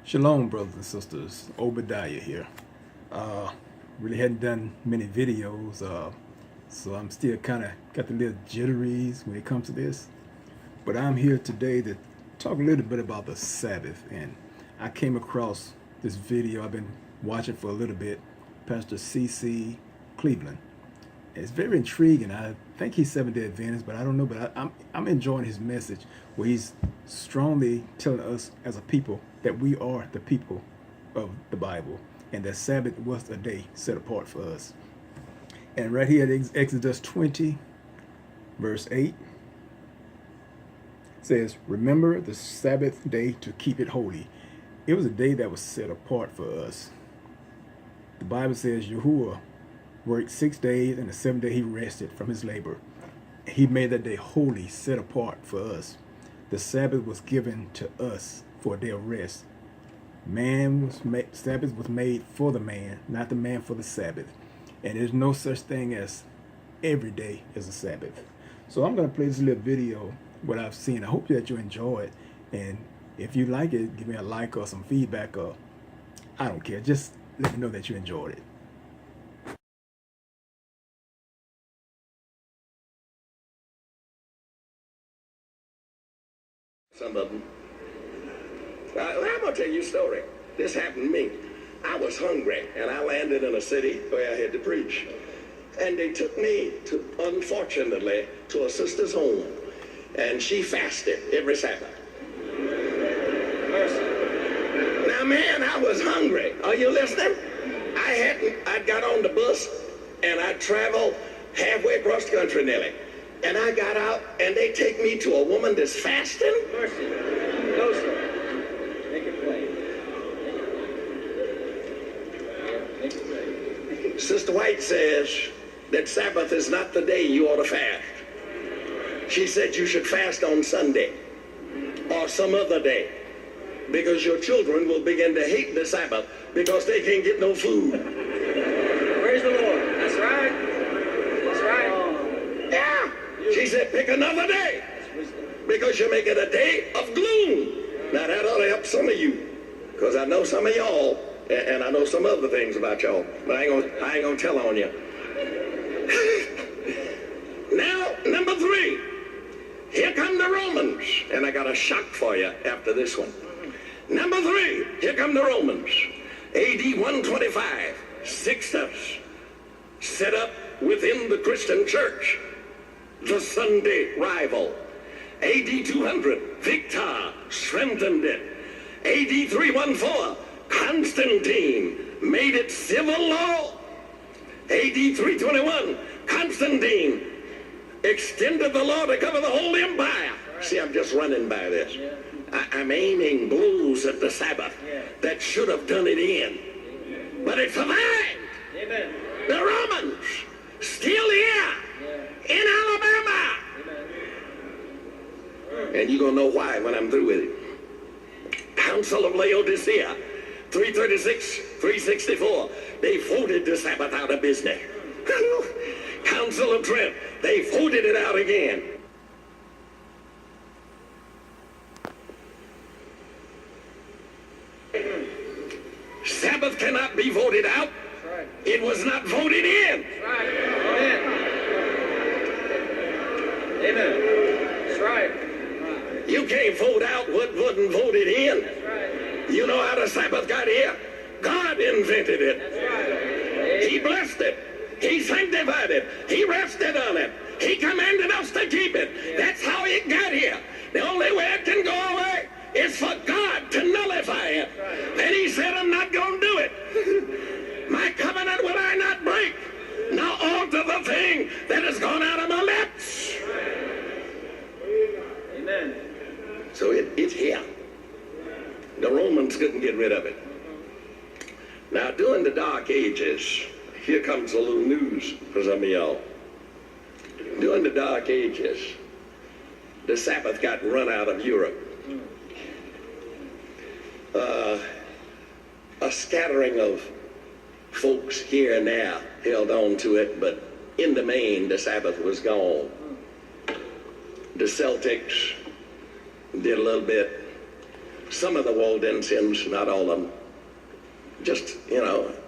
Shalom, brothers and sisters. Obadiah here. Uh, really hadn't done many videos, so I'm still kind of got the little jitteries when it comes to this. But I'm here today to talk a little bit about the Sabbath. And I came across this video I've been watching for a little bit, Pastor C.C. Cleveland. It's very intriguing. I think he's Seventh-day Adventist, but I don't know. But I'm enjoying his message where he's strongly telling us as a people that we are the people of the Bible and that Sabbath was a day set apart for us. And right here at Exodus 20, verse 8, says, "Remember the Sabbath day to keep it holy." It was a day that was set apart for us. The Bible says Yahuwah worked 6 days, and the seventh day he rested from his labor. He made that day holy, set apart for us. The Sabbath was given to us for a day of rest. Sabbath was made for the man, not the man for the Sabbath. And there's no such thing as every day is a Sabbath. So I'm going to play this little video, what I've seen. I hope that you enjoy it. And if you like it, give me a like or some feedback, or I don't care. Just let me know that you enjoyed it. Some of them. I'm going to tell you a story. This happened to me. I was hungry, and I landed in a city where I had to preach. And they took me, unfortunately, to a sister's home. And she fasted every Sabbath. Now, man, I was hungry. Are you listening? I got on the bus, and I traveled halfway across the country nearly. And I got out, and they take me to a woman that's fasting. Mercy. Closer. Make it plain. Make it plain. Sister White says that Sabbath is not the day you ought to fast. She said you should fast on Sunday or some other day, because your children will begin to hate the Sabbath because they can't get no food. Praise the Lord. That's right. That's right. Yeah. She said pick another day because you make it a day of gloom. Now that ought to help some of you, because I know some of y'all, and I know some other things about y'all, but I ain't gonna tell on you. Now, number 3. Here come the Romans, and I got a shock for you after this one. Number 3, here come the Romans. AD 125, Sixtus set up within the Christian church the Sunday rival. AD 200, Victor strengthened it. AD 314, Constantine made it civil law. AD 321, Constantine extended the law to cover the whole empire. See, I'm just running by this. I'm aiming blows at the Sabbath that should have done it in. But it survived. Amen. The Romans still here in Alabama. And you're going to know why when I'm through with it. Council of Laodicea, 336, 364. They voted the Sabbath out of business. Council of Trent, they voted it out again. Sabbath cannot be voted out. Right. It was not voted in. Right. Amen. Amen. That's right. You can't vote out what wasn't voted in. That's right. You know how the Sabbath got here? God invented it. That's right. He blessed it. He sanctified it. He rested on it. He commanded us to keep it. That's how it got here. The only way it can go away is for God to nullify it. And he said, I'm not going to do it. My covenant will I not break, nor alter the thing that has gone out of my lips. Amen. So it's here. The Romans couldn't get rid of it. Now, during the Dark Ages, here comes a little news for some of y'all. During the Dark Ages, the Sabbath got run out of Europe. A scattering of folks here and there held on to it, but in the main, the Sabbath was gone. The Celtics did a little bit. Some of the Waldensians, not all of them. Just,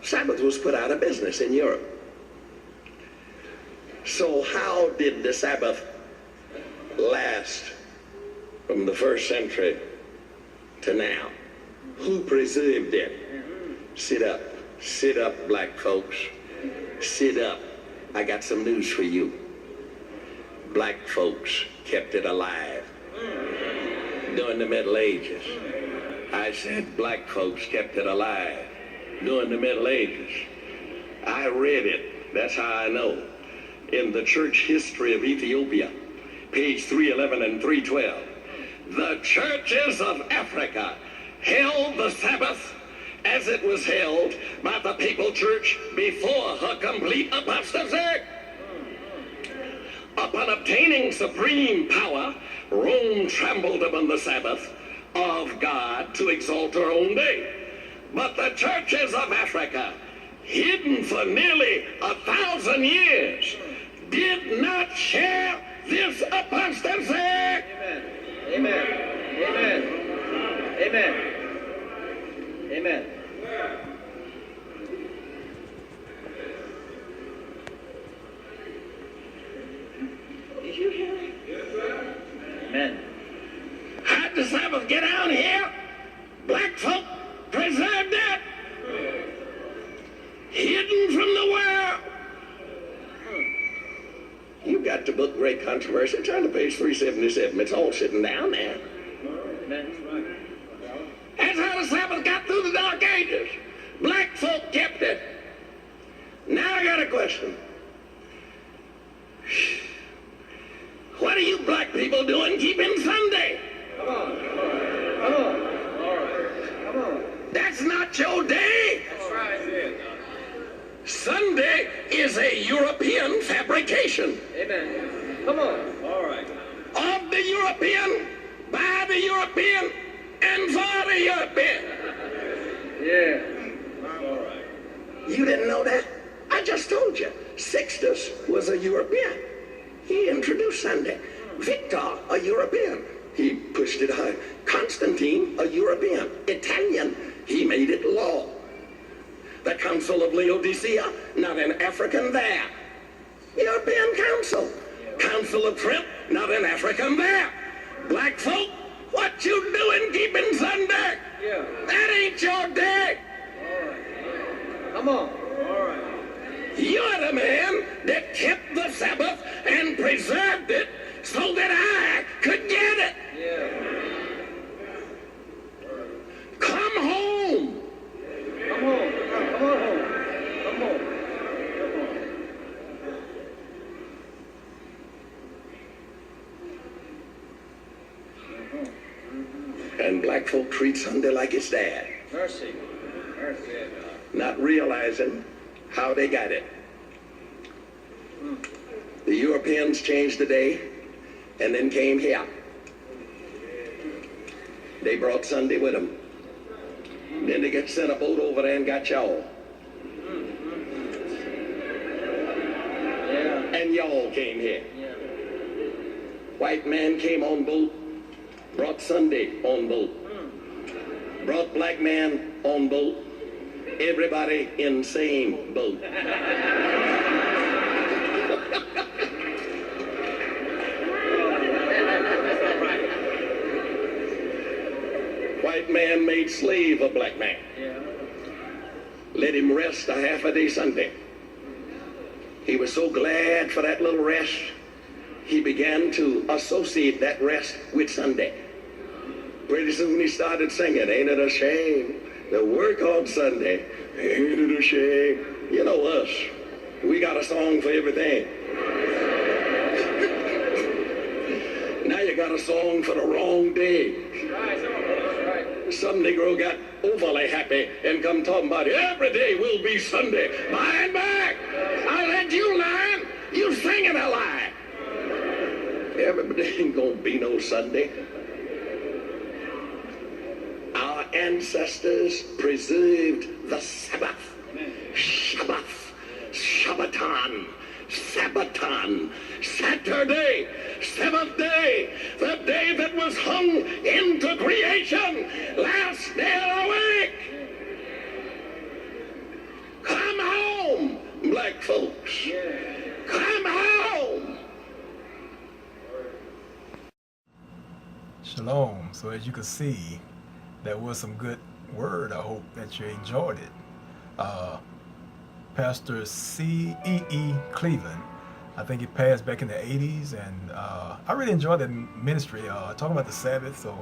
Sabbath was put out of business in Europe. So how did the Sabbath last from the first century to now? Who preserved it? Sit up, black folks. Sit up. I got some news for you. Black folks kept it alive during the Middle Ages. I said black folks kept it alive during the Middle Ages. I read it, that's how I know. In the Church History of Ethiopia, page 311 and 312, the churches of Africa held the Sabbath as it was held by the Papal Church before her complete apostasy. Upon obtaining supreme power, Rome trampled upon the Sabbath of God to exalt her own day. But the churches of Africa, hidden for nearly 1,000 years, did not share this apostasy. Amen. Amen. Amen. Amen. Amen. Did you hear that? Yes, sir. Amen. How'd the Sabbath get down here? Black folk preserved it. Hidden from the world. You got the book Great Controversy. Turn to page 377. It's all sitting down there. Amen. That's how the Sabbath got through the Dark Ages. Black folk kept it. Now I got a question. What are you black people doing keeping Sunday? Come on. Come on. All right. Come on. That's not your day. That's right. Sunday is a European fabrication. Amen. Come on. All right. Of the European, by the European, and for the European. Yeah. All right. You didn't know that? I just told you. Sixtus was a European. He introduced Sunday. Victor, a European. He pushed it high. Constantine, a European. Italian. He made it law. The Council of Laodicea, not an African there. European Council. Council of Trent, not an African there. Black folk, what you doing keeping Sunday? Yeah. That ain't your day. All right. Come on. All right. You're the man that kept the Sabbath and preserved it so that I could get it. Yeah. Come home. Come on. Come on home. Come on. Come on. And black folk treat Sunday like it's theirs, Mercy. Mercy. not realizing how they got it. The Europeans changed the day and then came here. They brought Sunday with them. Then they get sent a boat over there and got y'all. Yeah. And y'all came here. Yeah. White man came on boat, brought Sunday on boat. Brought black man on boat. Everybody in same boat. White man made slave of black man. Yeah. Let him rest a half a day Sunday. He was so glad for that little rest, he began to associate that rest with Sunday. Pretty soon he started singing, ain't it a shame to work on Sunday? Ain't it a shame? You know us. We got a song for everything. Now you got a song for the wrong day. Some Negro got overly happy and come talking about every day will be Sunday. By and by, I let you lie. You singing a lie. Every day ain't gonna be no Sunday. Our ancestors preserved the Sabbath. Shabbath, Shabbaton, Sabbaton, Saturday, seventh day, the day that was hung into creation, last day of the week. Come home, black folks. Come home. Shalom. So as you can see, that was some good word. I hope that you enjoyed it. Pastor C.E.E. Cleveland, I think he passed back in the 80s, and I really enjoyed that ministry, talking about the Sabbath. So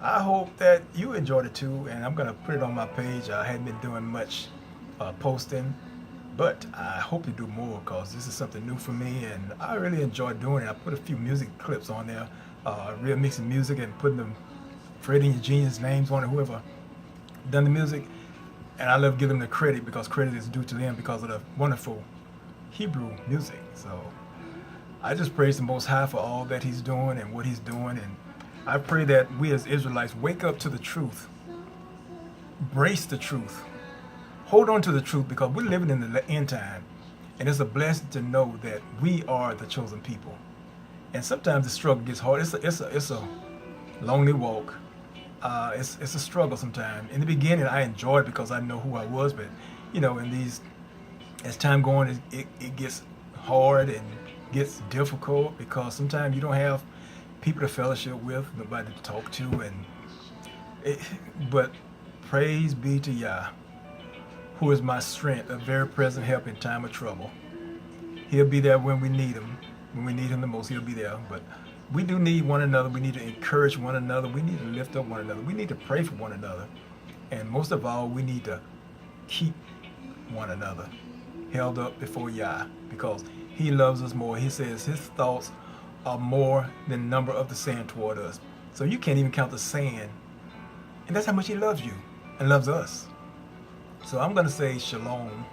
I hope that you enjoyed it too, and I'm going to put it on my page. I hadn't been doing much posting, but I hope to do more because this is something new for me, and I really enjoy doing it. I put a few music clips on there, real mixing music and putting them Freddie and Eugenia's names on it, whoever done the music. And I love giving them the credit because credit is due to them because of the wonderful Hebrew music. So I just praise the Most High for all that He's doing and what He's doing. And I pray that we as Israelites wake up to the truth, embrace the truth, hold on to the truth, because we're living in the end time. And it's a blessing to know that we are the chosen people. And sometimes the struggle gets hard. It's a lonely walk. It's a struggle sometimes. In the beginning, I enjoyed it because I know who I was, but as time going, it gets hard and gets difficult because sometimes you don't have people to fellowship with, nobody to talk to, but praise be to Yah, who is my strength, a very present help in time of trouble. He'll be there when we need Him. When we need Him the most, He'll be there. But we do need one another. We need to encourage one another. We need to lift up one another. We need to pray for one another. And most of all, we need to keep one another held up before Yah, because He loves us more. He says His thoughts are more than the number of the sand toward us. So you can't even count the sand. And that's how much He loves you and loves us. So I'm going to say shalom.